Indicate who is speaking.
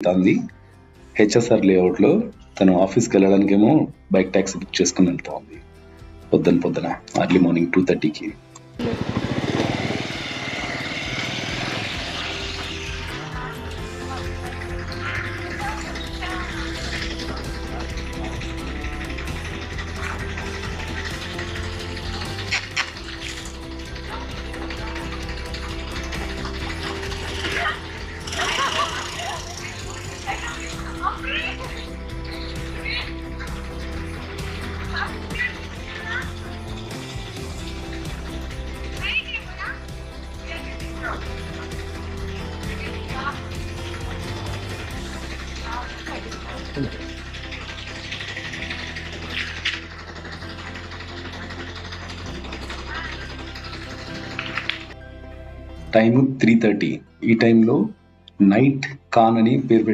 Speaker 1: వెళ్తాంది. HSR లేఅవుట్లో తను ఆఫీస్కి వెళ్ళడానికేమో బైక్ ట్యాక్సీ బుక్ చేసుకుని వెళ్తా ఉంది పొద్దున అర్లీ మార్నింగ్ 2:30కి. టైము 3:30. ఈ టైంలో నైట్ ఖాన్ అని పేరు